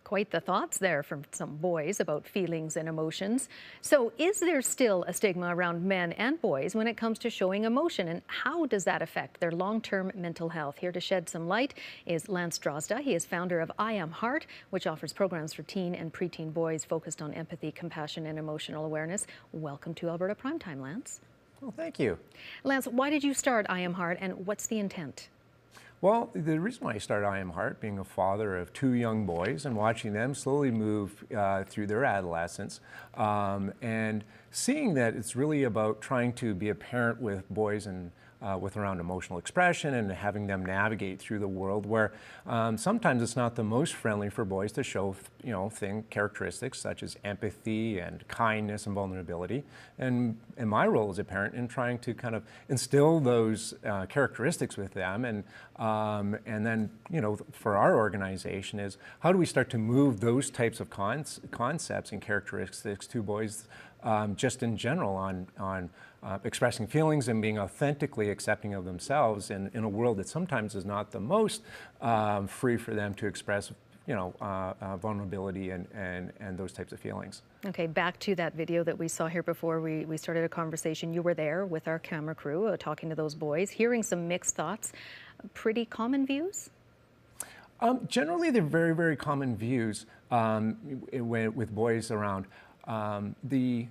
Quite the thoughts there from some boys about feelings and emotions. So is there still a stigma around men and boys when it comes to showing emotion, and how does that affect their long-term mental health? Here to shed some light is Lance Drozda. He is founder of I Am Heart, which offers programs for teen and preteen boys focused on empathy, compassion and emotional awareness. Welcome to Alberta Primetime, Lance. Well, thank you. Lance, why did you start I Am Heart, and what's the intent? Well, the reason why I started I Am Heart, being a father of two young boys and watching them slowly move through their adolescence, and seeing that it's really about trying to be a parent with boys and with around emotional expression and having them navigate through the world where sometimes it's not the most friendly for boys to show, characteristics such as empathy and kindness and vulnerability. And in my role as a parent in trying to kind of instill those characteristics with them, and then, for our organization is how do we start to move those types of concepts and characteristics to boys just in general on expressing feelings and being authentically accepting of themselves in a world that sometimes is not the most free for them to express, vulnerability and those types of feelings. Okay, back to that video that we saw here before we started a conversation. You were there with our camera crew talking to those boys, hearing some mixed thoughts. Pretty common views? Generally, they're very, very common views with boys around the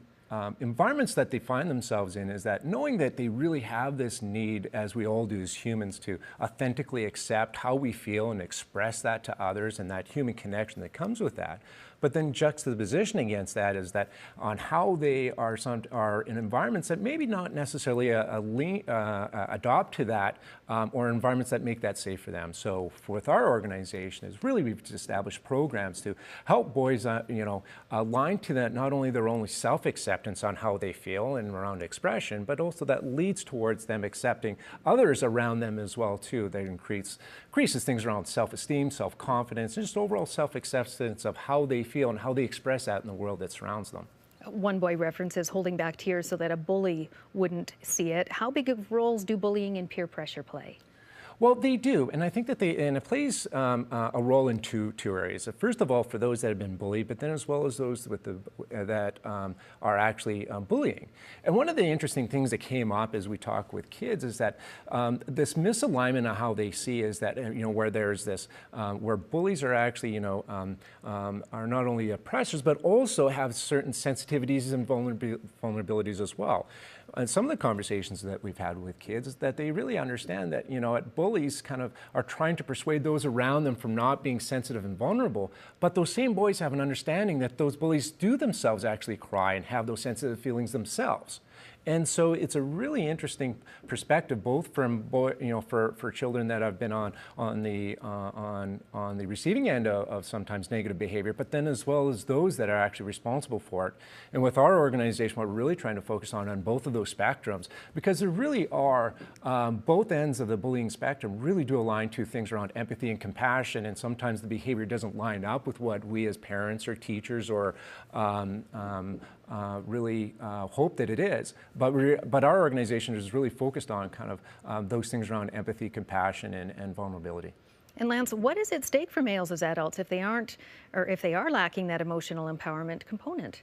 environments that they find themselves in, is that knowing that they really have this need, as we all do as humans, to authentically accept how we feel and express that to others and that human connection that comes with that. But then juxtaposition against that is that on how they are in environments that maybe not necessarily adopt to that, or environments that make that safe for them. So with our organization is really we've established programs to help boys, align to that, not only their own self-acceptance on how they feel and around expression, but also that leads towards them accepting others around them as well too. That increases things around self-esteem, self-confidence, and just overall self-acceptance of how they feel and how they express that in the world that surrounds them. One boy references holding back tears so that a bully wouldn't see it. How big of roles do bullying and peer pressure play? Well, they do, and I think that it plays a role in two areas. First of all, for those that have been bullied, but then as well as those with that are actually bullying. And one of the interesting things that came up as we talk with kids is that this misalignment of how they see is that where there's this where bullies are actually are not only oppressors but also have certain sensitivities and vulnerabilities as well. And some of the conversations that we've had with kids is that they really understand that, bullies kind of are trying to persuade those around them from not being sensitive and vulnerable, but those same boys have an understanding that those bullies do themselves actually cry and have those sensitive feelings themselves. And so it's a really interesting perspective, both from for children that have been on the receiving end of sometimes negative behavior, but then as well as those that are actually responsible for it. And with our organization, we're really trying to focus on both of those spectrums, because there really are both ends of the bullying spectrum really do align to things around empathy and compassion, and sometimes the behavior doesn't line up with what we as parents or teachers or really hope that it is. But our organization is really focused on kind of those things around empathy, compassion, and vulnerability. And Lance, what is at stake for males as adults if they aren't, or if they are lacking that emotional empowerment component?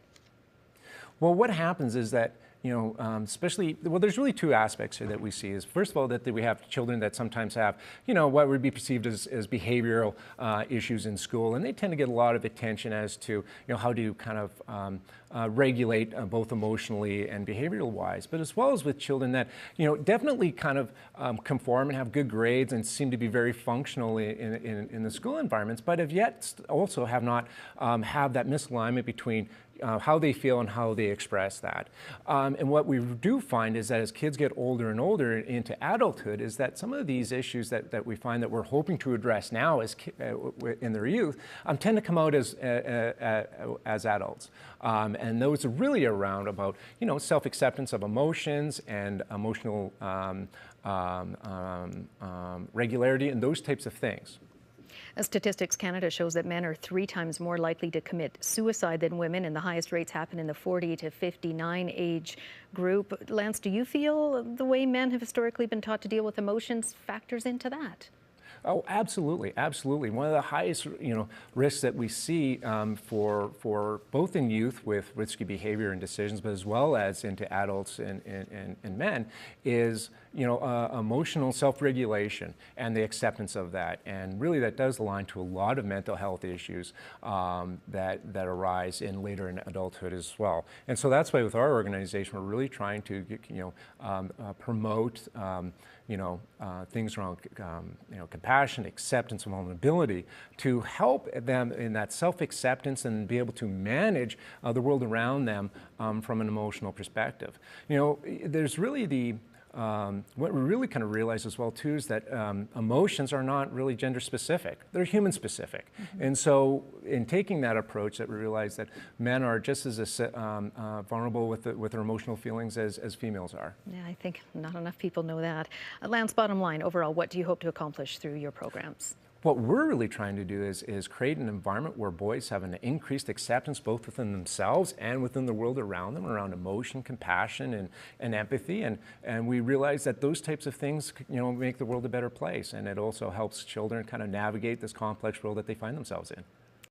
Well, what happens is that there's really two aspects here that we see. Is first of all that we have children that sometimes have, what would be perceived as behavioral issues in school, and they tend to get a lot of attention as to, how to kind of regulate both emotionally and behavioral wise, but as well as with children that, definitely kind of conform and have good grades and seem to be very functional in the school environments, but have yet also have not have that misalignment between how they feel and how they express that. And what we do find is that as kids get older and older into adulthood, is that some of these issues that we find that we're hoping to address now as in their youth tend to come out as adults. And those are really around about, self-acceptance of emotions and emotional regularity and those types of things. Statistics Canada shows that men are 3 times more likely to commit suicide than women, and the highest rates happen in the 40 to 59 age group. Lance, do you feel the way men have historically been taught to deal with emotions factors into that? Oh, absolutely, absolutely. One of the highest, risks that we see for both in youth with risky behavior and decisions, but as well as into adults and men, is emotional self-regulation and the acceptance of that. And really, that does align to a lot of mental health issues that arise in later in adulthood as well. And so that's why with our organization, we're really trying to promote things around compassion, acceptance, and vulnerability to help them in that self-acceptance and be able to manage the world around them from an emotional perspective. There's really what we really kind of realize as well too is that emotions are not really gender specific; they're human specific. Mm-hmm. And so, in taking that approach, that we realize that men are just as vulnerable with their emotional feelings as females are. Yeah, I think not enough people know that. Lance, bottom line, overall, what do you hope to accomplish through your programs? What we're really trying to do is create an environment where boys have an increased acceptance both within themselves and within the world around them, around emotion, compassion, and empathy. And we realize that those types of things, make the world a better place. And it also helps children kind of navigate this complex world that they find themselves in.